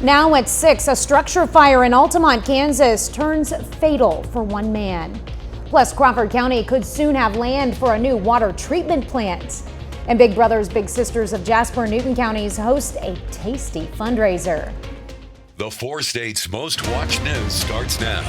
Now at 6, a structure fire in Altamont, Kansas turns fatal for one man. Plus, Crawford County could soon have land for a new water treatment plant. And Big Brothers Big Sisters of Jasper and Newton counties host a tasty fundraiser. The 4 states' most watched news starts now.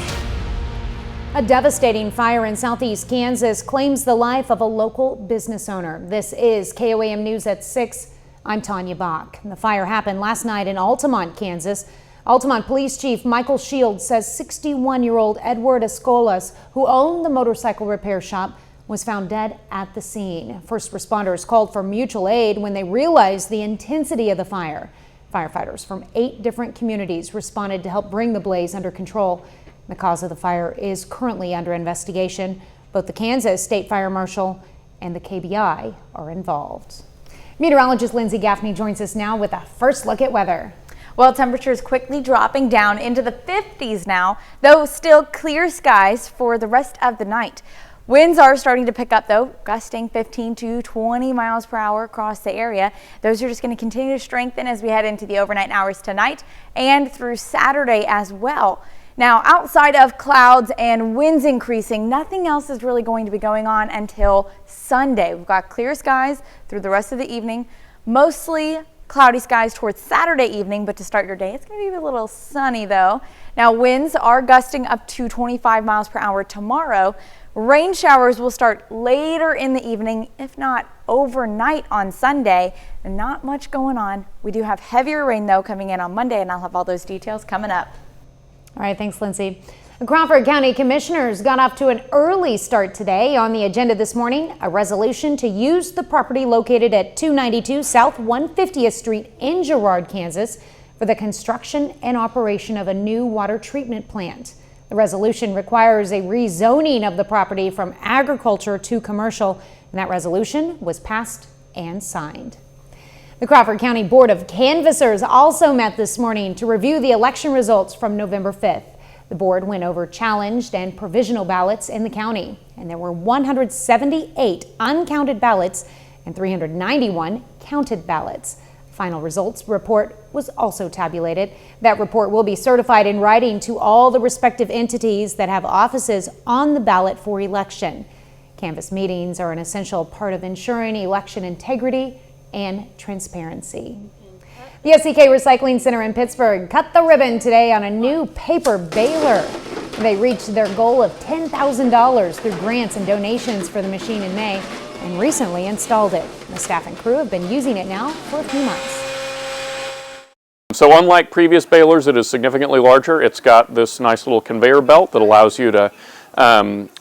A devastating fire in southeast Kansas claims the life of a local business owner. This is KOAM News at 6. I'm Tanya Bach. The fire happened last night in Altamont, Kansas. Altamont Police Chief Michael Shields says 61-year-old Edward Escolas, who owned the motorcycle repair shop, was found dead at the scene. First responders called for mutual aid when they realized the intensity of the fire. Firefighters from 8 different communities responded to help bring the blaze under control. The cause of the fire is currently under investigation. Both the Kansas State Fire Marshal and the KBI are involved. Meteorologist Lindsay Gaffney joins us now with a first look at weather. Well, temperatures quickly dropping down into the 50s now, though still clear skies for the rest of the night. Winds are starting to pick up, though, gusting 15 to 20 miles per hour across the area. Those are just going to continue to strengthen as we head into the overnight hours tonight and through Saturday as well. Now, outside of clouds and winds increasing, nothing else is really going to be going on until Sunday. We've got clear skies through the rest of the evening, mostly cloudy skies towards Saturday evening, but to start your day, it's going to be a little sunny though. Now, winds are gusting up to 25 miles per hour tomorrow. Rain showers will start later in the evening, if not overnight on Sunday. And not much going on. We do have heavier rain though coming in on Monday, and I'll have all those details coming up. All right, thanks, Lindsay. The Crawford County Commissioners got off to an early start today. On the agenda this morning, a resolution to use the property located at 292 South 150th Street in Girard, Kansas, for the construction and operation of a new water treatment plant. The resolution requires a rezoning of the property from agriculture to commercial, and that resolution was passed and signed. The Crawford County Board of Canvassers also met this morning to review the election results from November 5th. The board went over challenged and provisional ballots in the county, and there were 178 uncounted ballots and 391 counted ballots. Final results report was also tabulated. That report will be certified in writing to all the respective entities that have offices on the ballot for election. Canvass meetings are an essential part of ensuring election integrity and transparency. The SEK Recycling Center in Pittsburgh cut the ribbon today on a new paper baler. They reached their goal of $10,000 through grants and donations for the machine in May and recently installed it. The staff and crew have been using it now for a few months. So unlike previous balers, it is significantly larger. It's got this nice little conveyor belt that allows you to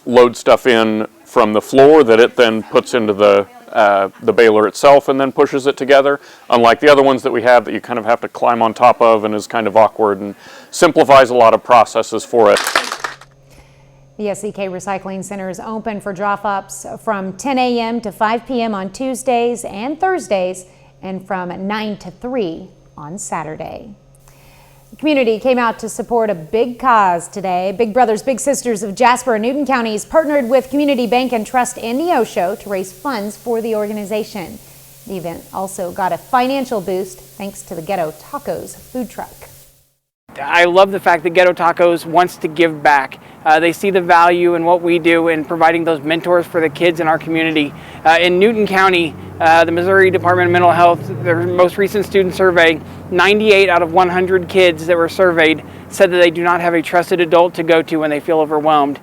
load stuff in from the floor that it then puts into the baler itself and then pushes it together, unlike the other ones that we have that you kind of have to climb on top of and is kind of awkward, and simplifies a lot of processes for it. The SEK Recycling Center is open for drop-offs from 10 a.m. to 5 p.m. on Tuesdays and Thursdays, and from 9 to 3 on Saturday. The community came out to support a big cause today. Big Brothers Big Sisters of Jasper and Newton counties partnered with Community Bank and Trust and the Show to raise funds for the organization. The event also got a financial boost thanks to the Ghetto Tacos food truck. I love the fact that Ghetto Tacos wants to give back. They see the value in what we do in providing those mentors for the kids in our community. In Newton County, the Missouri Department of Mental Health, their most recent student survey, 98 out of 100 kids that were surveyed said that they do not have a trusted adult to go to when they feel overwhelmed.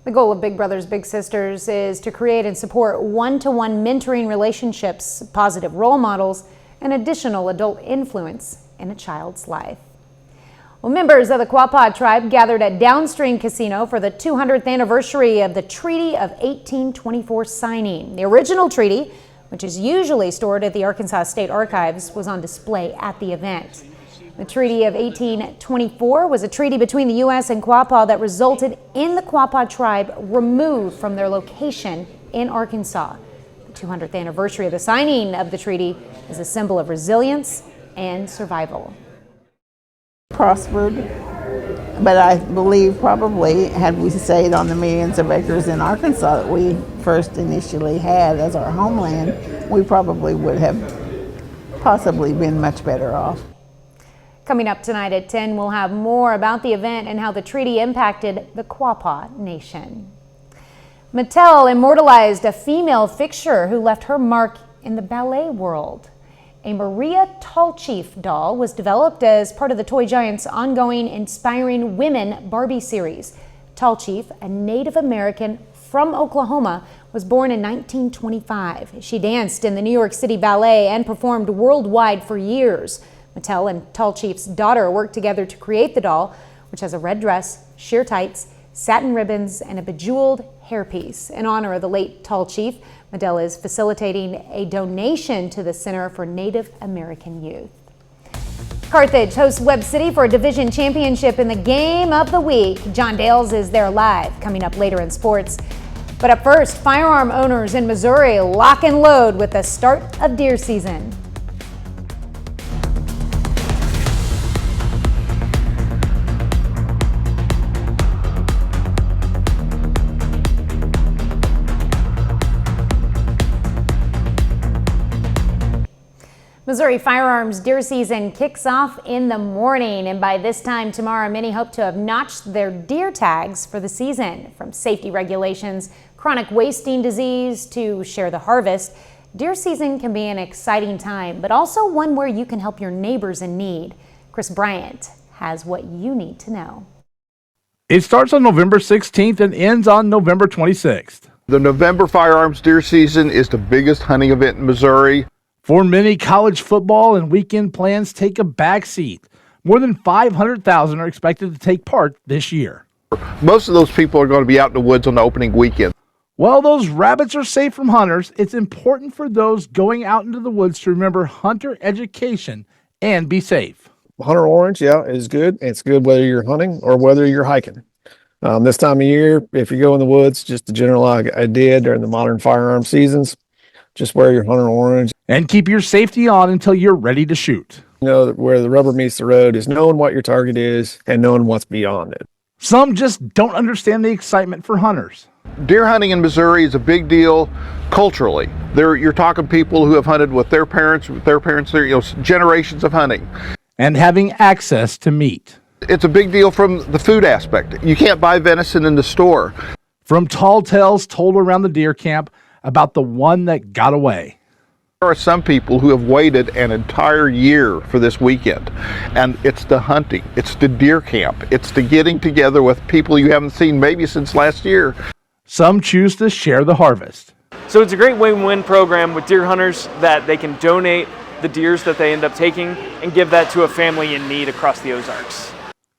The goal of Big Brothers Big Sisters is to create and support one-to-one mentoring relationships, positive role models, and additional adult influence in a child's life. Well, members of the Quapaw tribe gathered at Downstream Casino for the 200th anniversary of the Treaty of 1824 signing. The original treaty, which is usually stored at the Arkansas State Archives, was on display at the event. The Treaty of 1824 was a treaty between the U.S. and Quapaw that resulted in the Quapaw tribe removed from their location in Arkansas. The 200th anniversary of the signing of the treaty is a symbol of resilience and survival. Prospered, but I believe probably had we stayed on the millions of acres in Arkansas that we first initially had as our homeland, we probably would have possibly been much better off. Coming up tonight at 10, we'll have more about the event and how the treaty impacted the Quapaw Nation. Mattel immortalized a female fixture who left her mark in the ballet world. A Maria Tallchief doll was developed as part of the toy giant's ongoing Inspiring Women Barbie series. Tallchief, a Native American from Oklahoma, was born in 1925. She danced in the New York City Ballet and performed worldwide for years. Mattel and Tallchief's daughter worked together to create the doll, which has a red dress, sheer tights, satin ribbons, and a bejeweled hairpiece. In honor of the late Tallchief, Mattel is facilitating a donation to the Center for Native American Youth. Carthage hosts Webb City for a division championship in the game of the week. John Dales is there live, coming up later in sports. But up first, firearm owners in Missouri lock and load with the start of deer season. Missouri firearms deer season kicks off in the morning, and by this time tomorrow, many hope to have notched their deer tags for the season. From safety regulations, chronic wasting disease to share the harvest, deer season can be an exciting time, but also one where you can help your neighbors in need. Chris Bryant has what you need to know. It starts on November 16th and ends on November 26th. The November firearms deer season is the biggest hunting event in Missouri. For many, college football and weekend plans take a backseat. More than 500,000 are expected to take part this year. Most of those people are going to be out in the woods on the opening weekend. While those rabbits are safe from hunters, it's important for those going out into the woods to remember hunter education and be safe. Hunter orange, yeah, is good. It's good whether you're hunting or whether you're hiking. This time of year, if you go in the woods, just the general idea during the modern firearm seasons, just wear your hunter orange. And keep your safety on until you're ready to shoot. You know, where the rubber meets the road is knowing what your target is and knowing what's beyond it. Some just don't understand the excitement for hunters. Deer hunting in Missouri is a big deal culturally. You're talking people who have hunted with their parents, generations of hunting. And having access to meat. It's a big deal from the food aspect. You can't buy venison in the store. From tall tales told around the deer camp about the one that got away. There are some people who have waited an entire year for this weekend, and it's the hunting, it's the deer camp, it's the getting together with people you haven't seen maybe since last year. Some choose to share the harvest. So it's a great win-win program with deer hunters that they can donate the deers that they end up taking and give that to a family in need across the Ozarks.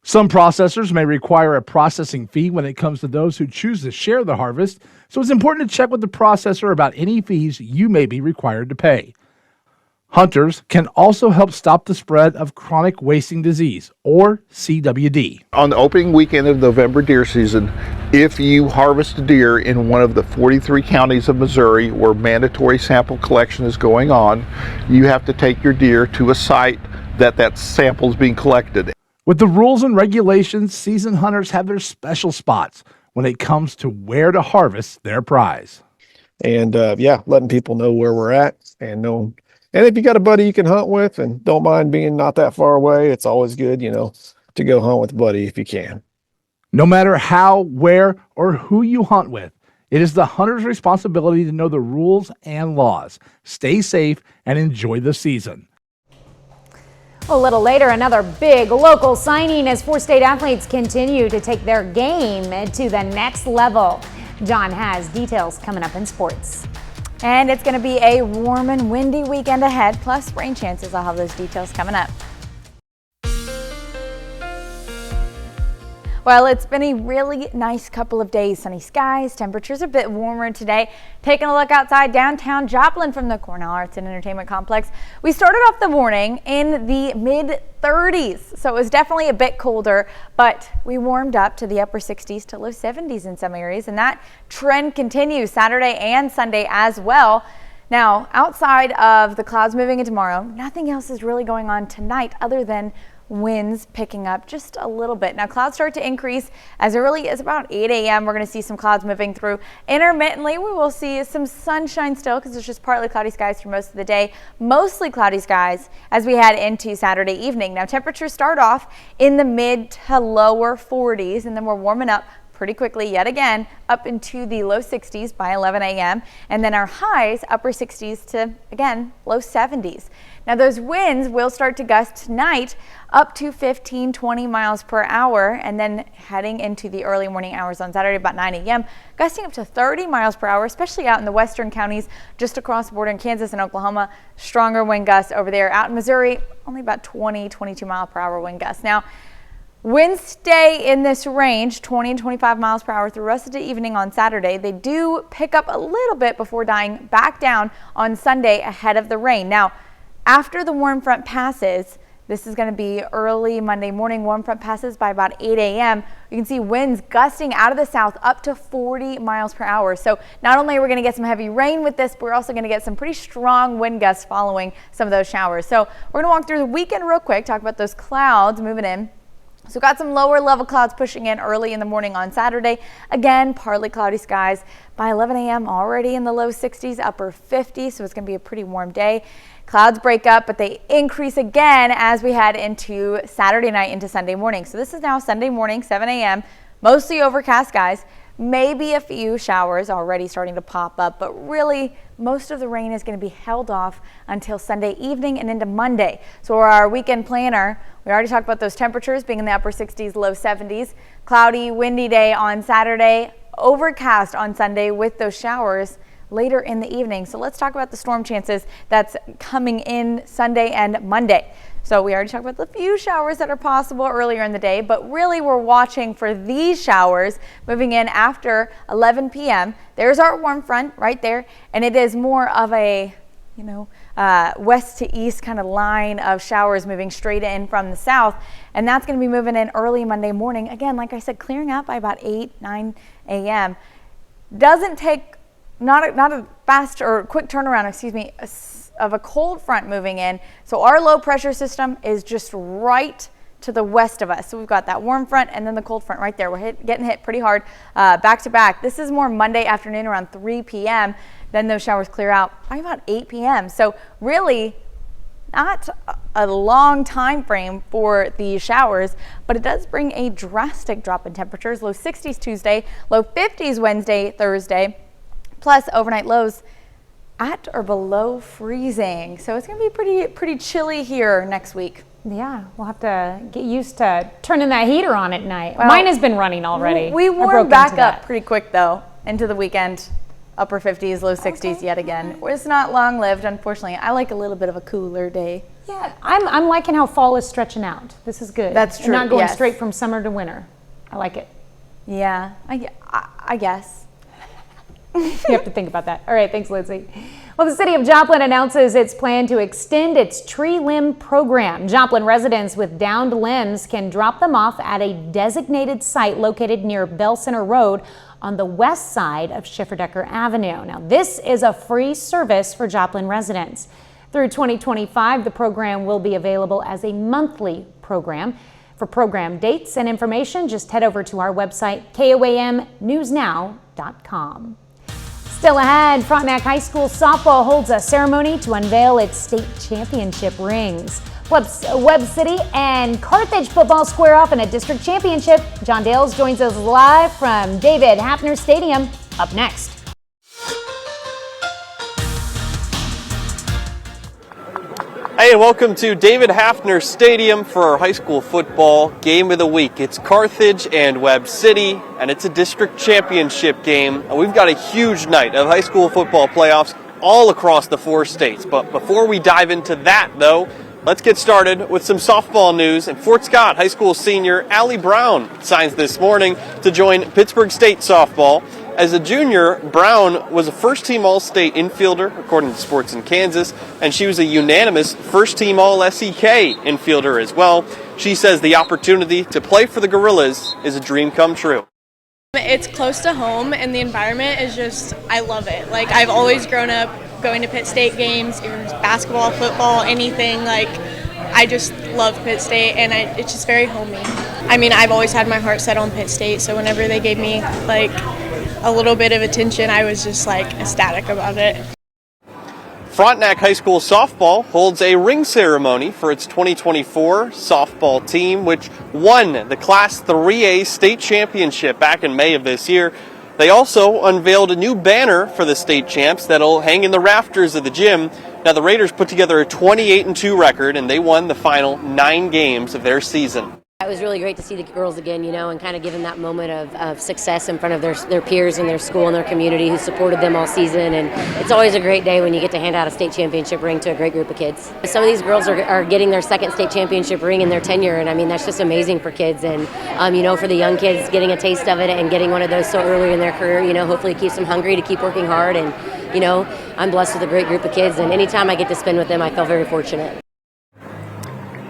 Some processors may require a processing fee when it comes to those who choose to share the harvest, so it's important to check with the processor about any fees you may be required to pay. Hunters can also help stop the spread of chronic wasting disease, or CWD. On the opening weekend of November deer season, if you harvest a deer in one of the 43 counties of Missouri where mandatory sample collection is going on, you have to take your deer to a site that sample is being collected. With the rules and regulations, seasoned hunters have their special spots when it comes to where to harvest their prize. And letting people know where we're at and know. And if you got a buddy you can hunt with and don't mind being not that far away, it's always good, to go hunt with a buddy if you can. No matter how, where, or who you hunt with, it is the hunter's responsibility to know the rules and laws. Stay safe and enjoy the season. A little later, another big local signing as 4 state athletes continue to take their game to the next level. John has details coming up in sports. And it's going to be a warm and windy weekend ahead, plus rain chances. I'll have those details coming up. Well, it's been a really nice couple of days. Sunny skies, temperatures a bit warmer today. Taking a look outside downtown Joplin from the Cornell Arts and Entertainment Complex. We started off the morning in the mid-30s, so it was definitely a bit colder, but we warmed up to the upper 60s to low 70s in some areas, and that trend continues Saturday and Sunday as well. Now, outside of the clouds moving in tomorrow, nothing else is really going on tonight other than winds picking up just a little bit. Now, clouds start to increase as early as about 8 a.m. We're going to see some clouds moving through. Intermittently, we will see some sunshine still because it's just partly cloudy skies for most of the day. Mostly cloudy skies as we head into Saturday evening. Now, temperatures start off in the mid to lower 40s, and then we're warming up pretty quickly yet again up into the low 60s by 11 a.m. and then our highs upper 60s to, again, low 70s. Now, those winds will start to gust tonight up to 15-20 miles per hour, and then heading into the early morning hours on Saturday about 9 a.m., gusting up to 30 miles per hour, especially out in the western counties just across the border in Kansas and Oklahoma. Stronger wind gusts over there. Out in Missouri, only about 20-22 mile per hour wind gusts. Now, winds stay in this range, 20 and 25 miles per hour through the rest of the evening on Saturday. They do pick up a little bit before dying back down on Sunday ahead of the rain. Now, after the warm front passes, this is going to be early Monday morning. Warm front passes by about 8 a.m. You can see winds gusting out of the south up to 40 miles per hour. So not only are we going to get some heavy rain with this, but we're also going to get some pretty strong wind gusts following some of those showers. So we're going to walk through the weekend real quick, talk about those clouds moving in. So got some lower level clouds pushing in early in the morning on Saturday. Again, partly cloudy skies by 11 a.m. already in the low 60s, upper 50s. So it's going to be a pretty warm day. Clouds break up, but they increase again as we head into Saturday night into Sunday morning. So this is now Sunday morning, 7 a.m., mostly overcast skies. Maybe a few showers already starting to pop up, but really most of the rain is going to be held off until Sunday evening and into Monday. So our weekend planner, we already talked about those temperatures being in the upper 60s, low 70s. Cloudy, windy day on Saturday, overcast on Sunday with those showers later in the evening. So let's talk about the storm chances that's coming in Sunday and Monday. So we already talked about the few showers that are possible earlier in the day, but really we're watching for these showers moving in after 11 p.m. There's our warm front right there, and it is more of a, west to east kind of line of showers moving straight in from the south, and that's going to be moving in early Monday morning. Again, like I said, clearing up by about 9 a.m. Doesn't take not a fast or quick turnaround, of a cold front moving in. So our low pressure system is just right to the west of us. So we've got that warm front and then the cold front right there. We're getting hit pretty hard back to back. This is more Monday afternoon around 3 p.m. Then those showers clear out by about 8 p.m. So really not a long time frame for the showers, but it does bring a drastic drop in temperatures. Low 60s Tuesday, low 50s Wednesday, Thursday, plus overnight lows at or below freezing. So it's going to be pretty chilly here next week. Yeah, we'll have to get used to turning that heater on at night. Well, mine has been running already. We warmed back up pretty quick though into the weekend. Upper 50s, low 60s yet again. It's not long lived, unfortunately. I like a little bit of a cooler day. Yeah, I'm liking how fall is stretching out. This is good. That's true. And not going straight from summer to winter. I like it. Yeah, I guess. You have to think about that. All right, thanks, Lindsay. Well, the city of Joplin announces its plan to extend its tree limb program. Joplin residents with downed limbs can drop them off at a designated site located near Bell Center Road on the west side of Schifferdecker Avenue. Now, this is a free service for Joplin residents. Through 2025, the program will be available as a monthly program. For program dates and information, just head over to our website, KOAMnewsnow.com. Still ahead, Frontenac High School softball holds a ceremony to unveil its state championship rings. Plus, Webb City and Carthage football square off in a district championship. John Dales joins us live from David Hafner Stadium. Up next. Hey, and welcome to David Hafner Stadium for our high school football game of the week. It's Carthage and Webb City, and it's a district championship game. And we've got a huge night of high school football playoffs all across the 4 states. But before we dive into that, though, let's get started with some softball news. And Fort Scott High School senior Allie Brown signs this morning to join Pittsburgh State softball. As a junior, Brown was a first-team All-State infielder, according to Sports in Kansas, and she was a unanimous first-team All-SEK infielder as well. She says the opportunity to play for the Gorillas is a dream come true. It's close to home, and the environment is just, I love it. Like, I've always grown up going to Pitt State games, basketball, football, anything. Like, I just love Pitt State, and it's just very homey. I mean, I've always had my heart set on Pitt State, so whenever they gave me like a little bit of attention, I was just like ecstatic about it. Frontenac High School softball holds a ring ceremony for its 2024 softball team, which won the Class 3A state championship back in May of this year. They also unveiled a new banner for the state champs that'll hang in the rafters of the gym. Now, the Raiders put together a 28-2 record, and they won the final 9 games of their season. It was really great to see the girls again, and kind of give them that moment of success in front of their peers in their school and their community who supported them all season. And it's always a great day when you get to hand out a state championship ring to a great group of kids. Some of these girls are getting their second state championship ring in their tenure, and I mean, that's just amazing for kids. And, for the young kids getting a taste of it and getting one of those so early in their career, hopefully keeps them hungry to keep working hard. And, I'm blessed with a great group of kids, and anytime I get to spend with them, I feel very fortunate.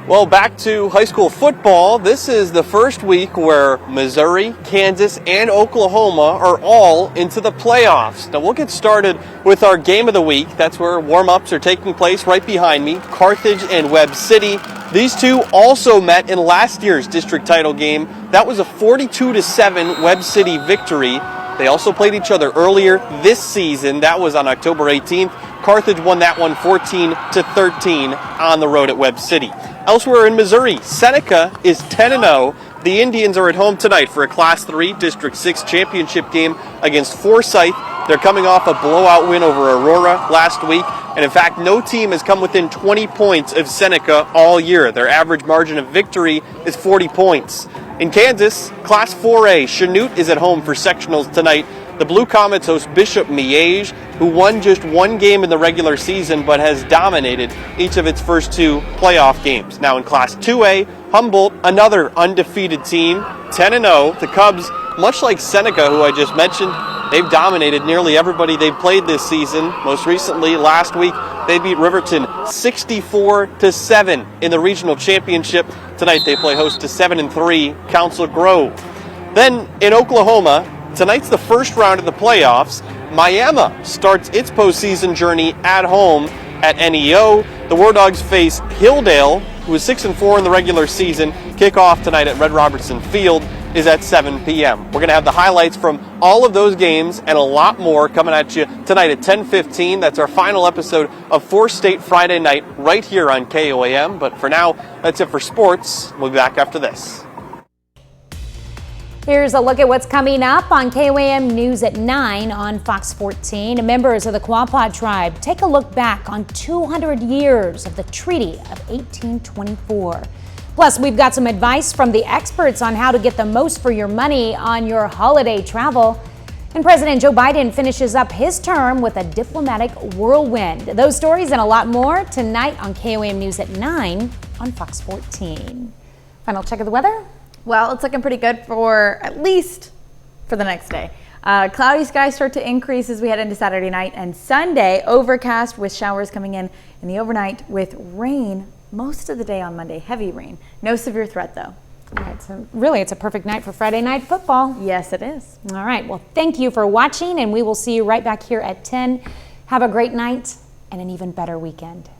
Well, back to high school football. This is the first week where Missouri, Kansas, and Oklahoma are all into the playoffs. Now, we'll get started with our game of the week. That's where warm-ups are taking place right behind me, Carthage and Webb City. These two also met in last year's district title game. That was a 42-7 Webb City victory. They also played each other earlier this season. That was on October 18th. Carthage won that one 14-13 on the road at Webb City. Elsewhere in Missouri, Seneca is 10-0. The Indians are at home tonight for a Class 3 District 6 championship game against Forsyth. They're coming off a blowout win over Aurora last week. And in fact, no team has come within 20 points of Seneca all year. Their average margin of victory is 40 points. In Kansas, Class 4A, Chanute is at home for sectionals tonight. The Blue Comets host Bishop Miege, who won just one game in the regular season but has dominated each of its first 2 playoff games. Now in Class 2A, Humboldt, another undefeated team, 10-0. The Cubs, much like Seneca, who I just mentioned, they've dominated nearly everybody they've played this season. Most recently, last week, they beat Riverton 64-7 in the regional championship. Tonight they play host to 7-3 Council Grove. Then in Oklahoma, tonight's the first round of the playoffs. Miami starts its postseason journey at home at NEO. The War Dogs face Hilldale, who is 6-4 in the regular season. Kickoff tonight at Red Robertson Field is at 7 p.m. We're going to have the highlights from all of those games and a lot more coming at you tonight at 10:15. That's our final episode of 4 State Friday Night right here on KOAM. But for now, that's it for sports. We'll be back after this. Here's a look at what's coming up on KOAM News at 9 on Fox 14. Members of the Quapaw tribe take a look back on 200 years of the Treaty of 1824. Plus, we've got some advice from the experts on how to get the most for your money on your holiday travel. And President Joe Biden finishes up his term with a diplomatic whirlwind. Those stories and a lot more tonight on KOAM News at 9 on Fox 14. Final check of the weather. Well, it's looking pretty good for at least for the next day. Cloudy skies start to increase as we head into Saturday night and Sunday. Overcast with showers coming in the overnight with rain most of the day on Monday. Heavy rain. No severe threat, though. It's a perfect night for Friday night football. Yes, it is. All right. Well, thank you for watching, and we will see you right back here at 10. Have a great night and an even better weekend.